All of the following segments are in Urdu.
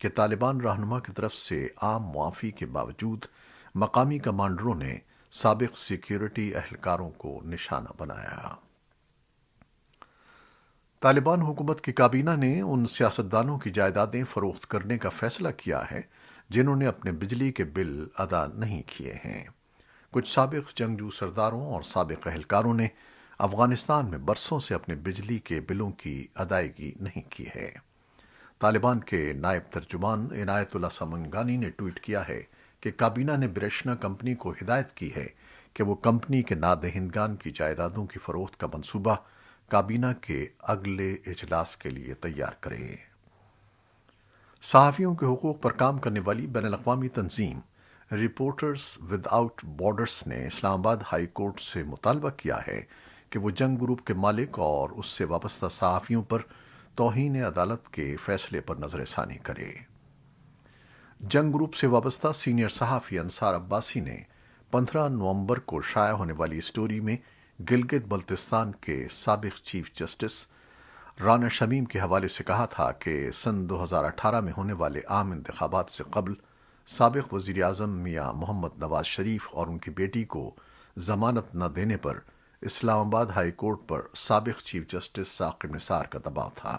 کہ طالبان رہنما کی طرف سے عام معافی کے باوجود مقامی کمانڈروں نے سابق سیکیورٹی اہلکاروں کو نشانہ بنایا۔ طالبان حکومت کی کابینہ نے ان سیاستدانوں کی جائیدادیں فروخت کرنے کا فیصلہ کیا ہے جنہوں نے اپنے بجلی کے بل ادا نہیں کیے ہیں۔ کچھ سابق جنگجو سرداروں اور سابق اہلکاروں نے افغانستان میں برسوں سے اپنے بجلی کے بلوں کی ادائیگی نہیں کی ہے۔ طالبان کے نائب ترجمان عنایت اللہ سمنگانی نے ٹویٹ کیا ہے کہ کابینہ نے برشنا کمپنی کو ہدایت کی ہے کہ وہ کمپنی کے نادہندگان کی جائیدادوں کی فروخت کا منصوبہ کابینہ کے اگلے اجلاس کے لیے تیار کرے۔ صحافیوں کے حقوق پر کام کرنے والی بین الاقوامی تنظیم رپورٹرز ود آؤٹ بارڈرز نے اسلام آباد ہائی کورٹ سے مطالبہ کیا ہے کہ وہ جنگ گروپ کے مالک اور اس سے وابستہ صحافیوں پر توہین عدالت کے فیصلے پر نظر ثانی کرے۔ جنگ گروپ سے وابستہ سینئر صحافی انصار عباسی نے 15 نومبر کو شائع ہونے والی اسٹوری میں گلگت بلتستان کے سابق چیف جسٹس رانا شمیم کے حوالے سے کہا تھا کہ سن 2018 میں ہونے والے عام انتخابات سے قبل سابق وزیر اعظم میاں محمد نواز شریف اور ان کی بیٹی کو ضمانت نہ دینے پر اسلام آباد ہائی کورٹ پر سابق چیف جسٹس ثاقب نثار کا دباؤ تھا۔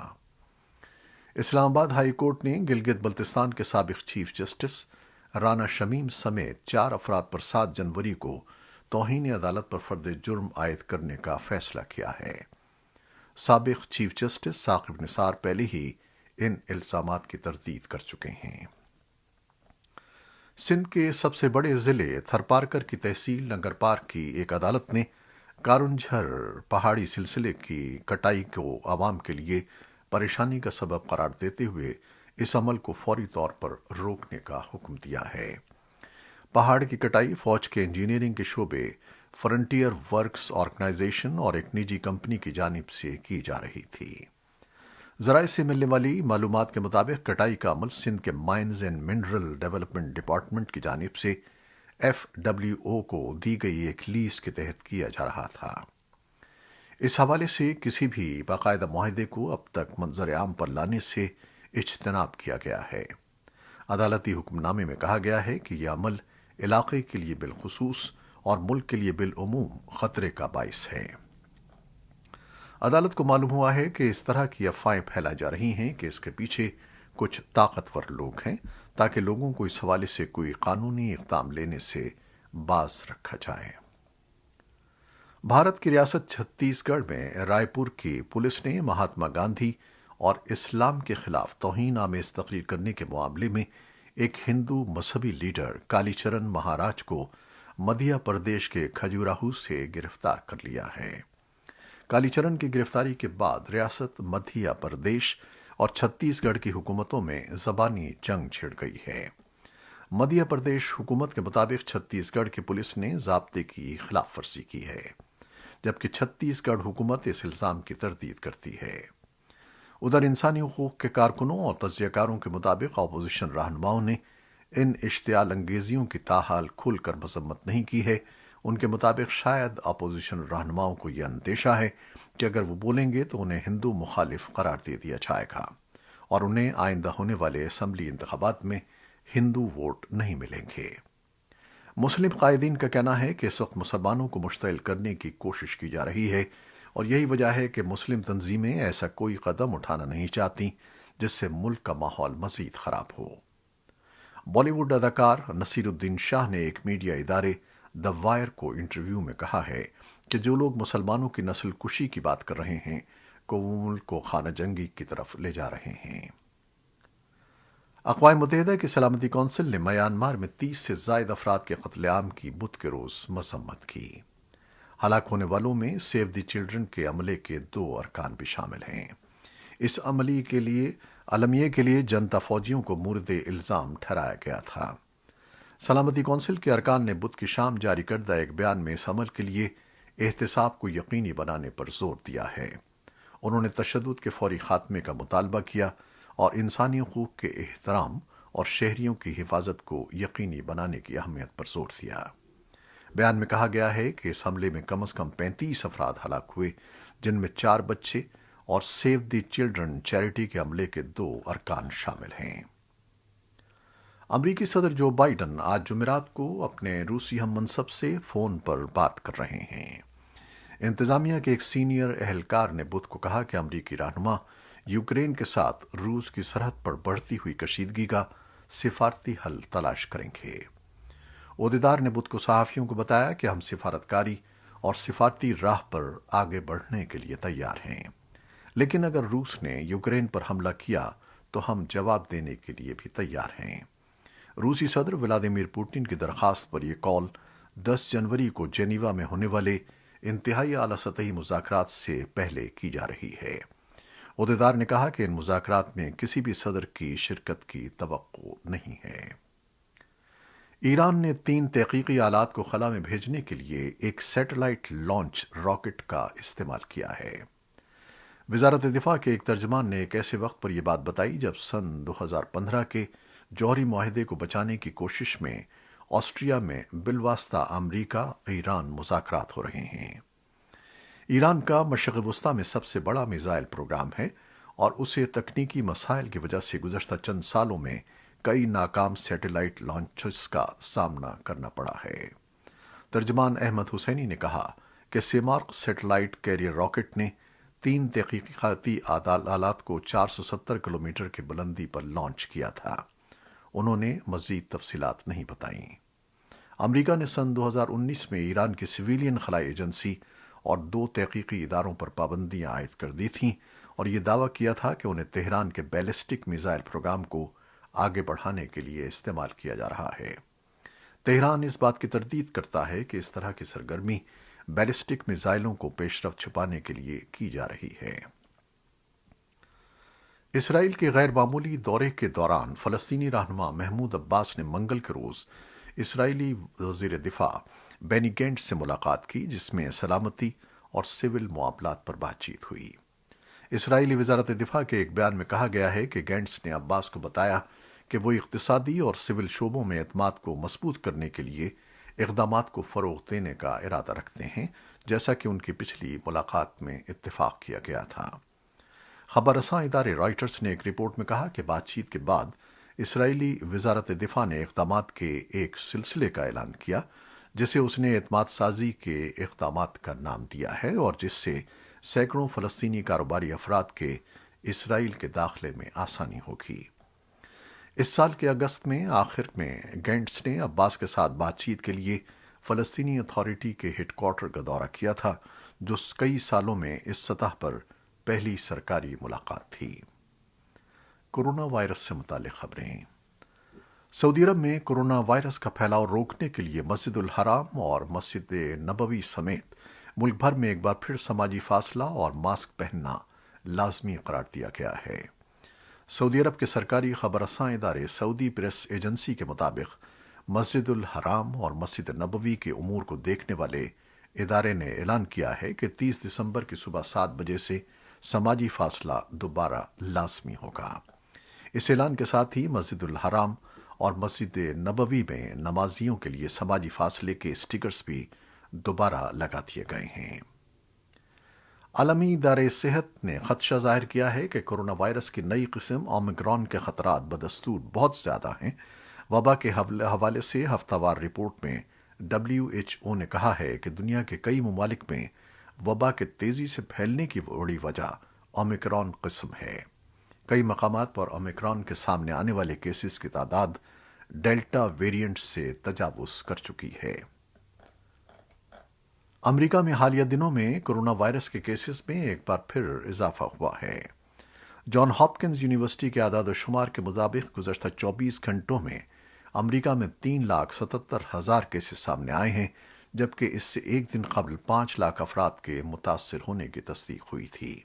اسلام آباد ہائی کورٹ نے گلگت بلتستان کے سابق چیف جسٹس رانا شمیم سمیت 4 افراد پر 7 جنوری کو توہین عدالت پر فرد جرم عائد کرنے کا فیصلہ کیا ہے۔ سابق چیف جسٹس ثاقب نثار پہلے ہی ان الزامات کی تردید کر چکے ہیں۔ سندھ کے سب سے بڑے ضلع تھرپارکر کی تحصیل لنگرپار کی ایک عدالت نے کارنجھر پہاڑی سلسلے کی کٹائی کو عوام کے لیے پریشانی کا سبب قرار دیتے ہوئے اس عمل کو فوری طور پر روکنے کا حکم دیا ہے۔ پہاڑ کی کٹائی فوج کے انجینئرنگ کے شعبے فرنٹیئر ورکس آرگنائزیشن اور ایک نجی کمپنی کی جانب سے کی جا رہی تھی۔ ذرائع سے ملنے والی معلومات کے مطابق کٹائی کا عمل سندھ کے mines and mineral development department کی جانب سے FWO کو دی گئی ایک لیز کے تحت کیا جا رہا تھا۔ اس حوالے سے کسی بھی باقاعدہ معاہدے کو اب تک منظر عام پر لانے سے اجتناب کیا گیا ہے۔ عدالتی حکم نامے میں کہا گیا ہے کہ یہ عمل علاقے کے لیے بالخصوص اور ملک کے لیے بالعموم خطرے کا باعث ہے۔ عدالت کو معلوم ہوا ہے کہ اس طرح کی افواہیں پھیلائی جا رہی ہیں کہ اس کے پیچھے کچھ طاقتور لوگ ہیں تاکہ لوگوں کو اس حوالے سے کوئی قانونی اقدام لینے سے باز رکھا جائے۔ بھارت کی ریاست چھتیس گڑھ میں رائے پور کی پولیس نے مہاتما گاندھی اور اسلام کے خلاف توہین آمیز تقریر کرنے کے معاملے میں ایک ہندو مذہبی لیڈر کالی چرن مہاراج کو مدھیہ پردیش کے کھجوراہو سے گرفتار کر لیا ہے۔ کالی چرن کی گرفتاری کے بعد ریاست مدھیہ پردیش اور چھتیس گڑھ کی حکومتوں میں زبانی جنگ چھڑ گئی ہے۔ مدھیہ پردیش حکومت کے مطابق چھتیس گڑھ کی پولیس نے ضابطے کی خلاف ورزی کی ہے، جبکہ چھتیس گڑھ حکومت اس الزام کی تردید کرتی ہے۔ ادھر انسانی حقوق کے کارکنوں اور تجزیہ کاروں کے مطابق اپوزیشن رہنماؤں نے ان اشتعال انگیزیوں کی تاحال کھل کر مذمت نہیں کی ہے۔ ان کے مطابق شاید اپوزیشن رہنماؤں کو یہ اندیشہ ہے کہ اگر وہ بولیں گے تو انہیں ہندو مخالف قرار دے دیا جائے گا اور انہیں آئندہ ہونے والے اسمبلی انتخابات میں ہندو ووٹ نہیں ملیں گے۔ مسلم قائدین کا کہنا ہے کہ اس وقت مسلمانوں کو مشتعل کرنے کی کوشش کی جا رہی ہے اور یہی وجہ ہے کہ مسلم تنظیمیں ایسا کوئی قدم اٹھانا نہیں چاہتی جس سے ملک کا ماحول مزید خراب ہو۔ بالی ووڈ اداکار نصیر الدین شاہ نے ایک میڈیا ادارے دی وائر کو انٹرویو میں کہا ہے کہ جو لوگ مسلمانوں کی نسل کشی کی بات کر رہے ہیں وہ ملک کو خانہ جنگی کی طرف لے جا رہے ہیں۔ اقوام متحدہ کی سلامتی کونسل نے میانمار میں 30 سے زائد افراد کے قتل عام کی بدھ کے روز مذمت کی۔ ہلاک ہونے والوں میں سیو دی چلڈرن کے عملے کے 2 ارکان بھی شامل ہیں۔ اس عملیے کے لیے جنتا فوجیوں کو مورد الزام ٹھہرایا گیا تھا۔ سلامتی کونسل کے ارکان نے بدھ کی شام جاری کردہ ایک بیان میں اس عمل کے لیے احتساب کو یقینی بنانے پر زور دیا ہے۔ انہوں نے تشدد کے فوری خاتمے کا مطالبہ کیا اور انسانی حقوق کے احترام اور شہریوں کی حفاظت کو یقینی بنانے کی اہمیت پر زور دیا۔ بیان میں کہا گیا ہے کہ اس حملے میں کم از کم 35 افراد ہلاک ہوئے، جن میں 4 بچے اور سیو دی چلڈرن چیریٹی کے عملے کے 2 ارکان شامل ہیں۔ امریکی صدر جو بائیڈن آج جمعرات کو اپنے روسی ہم منصب سے فون پر بات کر رہے ہیں۔ انتظامیہ کے ایک سینئر اہلکار نے بدھ کو کہا کہ امریکی رہنما یوکرین کے ساتھ روس کی سرحد پر بڑھتی ہوئی کشیدگی کا سفارتی حل تلاش کریں گے۔ عہدیدار نے بدھ کو صحافیوں کو بتایا کہ ہم سفارتکاری اور سفارتی راہ پر آگے بڑھنے کے لیے تیار ہیں، لیکن اگر روس نے یوکرین پر حملہ کیا تو ہم جواب دینے کے لیے بھی تیار ہیں۔ روسی صدر ولادیمیر پوٹن کی درخواست پر یہ کال 10 جنوری کو جنیوا میں ہونے والے انتہائی اعلیٰ سطحی مذاکرات سے پہلے کی جا رہی ہے۔ عہدیدار نے کہا کہ ان مذاکرات میں کسی بھی صدر کی شرکت کی توقع نہیں ہے۔ ایران نے 3 تحقیقی آلات کو خلا میں بھیجنے کے لیے ایک سیٹلائٹ لانچ راکٹ کا استعمال کیا ہے۔ وزارت دفاع کے ایک ترجمان نے ایک ایسے وقت پر یہ بات بتائی جب سن 2015 کے جوہری معاہدے کو بچانے کی کوشش میں آسٹریا میں بالواسطہ امریکہ ایران مذاکرات ہو رہے ہیں۔ ایران کا مشرق وسطی میں سب سے بڑا میزائل پروگرام ہے اور اسے تکنیکی مسائل کی وجہ سے گزشتہ چند سالوں میں کئی ناکام سیٹلائٹ لانچز کا سامنا کرنا پڑا ہے۔ ترجمان احمد حسینی نے کہا کہ سیمارک سیٹلائٹ کیریئر راکٹ نے 3 تحقیقاتی آلات کو 470 کلومیٹر کی بلندی پر لانچ کیا تھا۔ انہوں نے مزید تفصیلات نہیں بتائیں۔ امریکہ نے سن 2019 میں ایران کی سویلین خلائی ایجنسی اور 2 تحقیقی اداروں پر پابندیاں عائد کر دی تھیں اور یہ دعویٰ کیا تھا کہ انہیں تہران کے بیلسٹک میزائل پروگرام کو آگے بڑھانے کے لیے استعمال کیا جا رہا ہے۔ تہران اس بات کی تردید کرتا ہے کہ اس طرح کی سرگرمی بیلسٹک میزائلوں کو پیش رفت چھپانے کے لیے کی جا رہی ہے۔ اسرائیل کے غیر معمولی دورے کے دوران فلسطینی رہنما محمود عباس نے منگل کے روز اسرائیلی وزیر دفاع بینی گینٹس سے ملاقات کی، جس میں سلامتی اور سول معاملات پر بات چیت ہوئی۔ اسرائیلی وزارت دفاع کے ایک بیان میں کہا گیا ہے کہ گینٹس نے عباس کو بتایا کہ وہ اقتصادی اور سول شعبوں میں اعتماد کو مضبوط کرنے کے لیے اقدامات کو فروغ دینے کا ارادہ رکھتے ہیں، جیسا کہ ان کی پچھلی ملاقات میں اتفاق کیا گیا تھا۔ خبر رساں ادارے رائٹرز نے ایک رپورٹ میں کہا کہ بات چیت کے بعد اسرائیلی وزارت دفاع نے اقدامات کے ایک سلسلے کا اعلان کیا، جسے اس نے اعتماد سازی کے اقدامات کا نام دیا ہے اور جس سے سینکڑوں فلسطینی کاروباری افراد کے اسرائیل کے داخلے میں آسانی ہوگی۔ اس سال کے اگست میں آخر میں گینٹس نے عباس کے ساتھ بات چیت کے لیے فلسطینی اتھارٹی کے ہیڈ کوارٹر کا دورہ کیا تھا، جو کئی سالوں میں اس سطح پر پہلی سرکاری ملاقات تھی۔ کورونا وائرس سے متعلق خبریں۔ سعودی عرب میں کورونا وائرس کا پھیلاؤ روکنے کے لیے مسجد الحرام اور مسجد نبوی سمیت ملک بھر میں ایک بار پھر سماجی فاصلہ اور ماسک پہننا لازمی قرار دیا گیا ہے۔ سعودی عرب کے سرکاری خبر رساں ادارے سعودی پریس ایجنسی کے مطابق مسجد الحرام اور مسجد نبوی کے امور کو دیکھنے والے ادارے نے اعلان کیا ہے کہ 30 دسمبر کی صبح 7 بجے سے سماجی فاصلہ دوبارہ لازمی ہوگا۔ اس اعلان کے ساتھ ہی مسجد الحرام اور مسجد نبوی میں نمازیوں کے لیے سماجی فاصلے کے اسٹیکرز بھی دوبارہ لگا دیے گئے ہیں۔ عالمی ادارے صحت نے خدشہ ظاہر کیا ہے کہ کورونا وائرس کی نئی قسم اومیکرون کے خطرات بدستور بہت زیادہ ہیں۔ وبا کے حوالے سے ہفتہ وار رپورٹ میں WHO نے کہا ہے کہ دنیا کے کئی ممالک میں وبا کے تیزی سے پھیلنے کی بڑی وجہ اومیکرون قسم ہے۔ کئی مقامات پر اومیکرون کے سامنے آنے والے کیسز کی تعداد ڈیلٹا ویریئنٹ سے تجاوز کر چکی ہے۔ امریکہ میں حالیہ دنوں میں کورونا وائرس کے کیسز میں ایک بار پھر اضافہ ہوا ہے۔ جان ہاپکنز یونیورسٹی کے اعداد و شمار کے مطابق گزشتہ 24 گھنٹوں میں امریکہ میں 3,77,000 کیسز سامنے آئے ہیں، جبکہ اس سے ایک دن قبل 5 لاکھ افراد کے متاثر ہونے کی تصدیق ہوئی تھی۔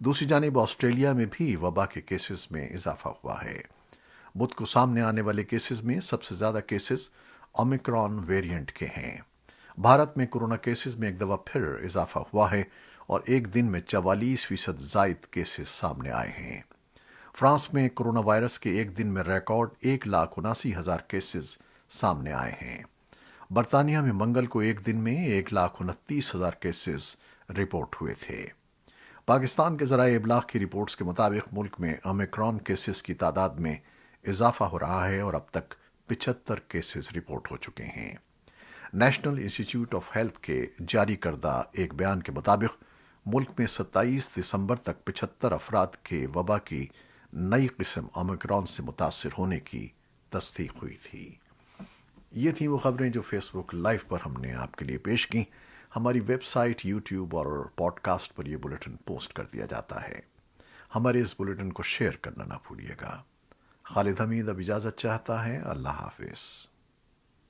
دوسری جانب آسٹریلیا میں بھی وبا کے کیسز میں اضافہ ہوا ہے۔ بدھ کو سامنے آنے والے کیسز میں سب سے زیادہ کیسز اومیکرون ویریئنٹ کے ہیں۔ بھارت میں کورونا کیسز میں ایک دفعہ پھر اضافہ ہوا ہے اور ایک دن میں 44% زائد کیسز سامنے آئے ہیں۔ فرانس میں کورونا وائرس کے ایک دن میں ریکارڈ 1,79,000 کیسز سامنے آئے ہیں۔ برطانیہ میں منگل کو ایک دن میں 1,29,000 کیسز رپورٹ ہوئے تھے۔ پاکستان کے ذرائع ابلاغ کی رپورٹس کے مطابق ملک میں اومیکرون کیسز کی تعداد میں اضافہ ہو رہا ہے اور اب تک 75 کیسز رپورٹ ہو چکے ہیں۔ نیشنل انسٹی ٹیوٹ آف ہیلتھ کے جاری کردہ ایک بیان کے مطابق ملک میں 27 دسمبر تک 75 افراد کے وبا کی نئی قسم اومیکرون سے متاثر ہونے کی تصدیق ہوئی تھی۔ یہ تھیں وہ خبریں جو فیس بک لائیو پر ہم نے آپ کے لیے پیش کیں۔ ہماری ویب سائٹ، یوٹیوب اور پوڈ کاسٹ پر یہ بلیٹن پوسٹ کر دیا جاتا ہے۔ ہمارے اس بلیٹن کو شیئر کرنا نہ بھولیے گا۔ خالد حمید اب اجازت چاہتا ہے۔ اللہ حافظ۔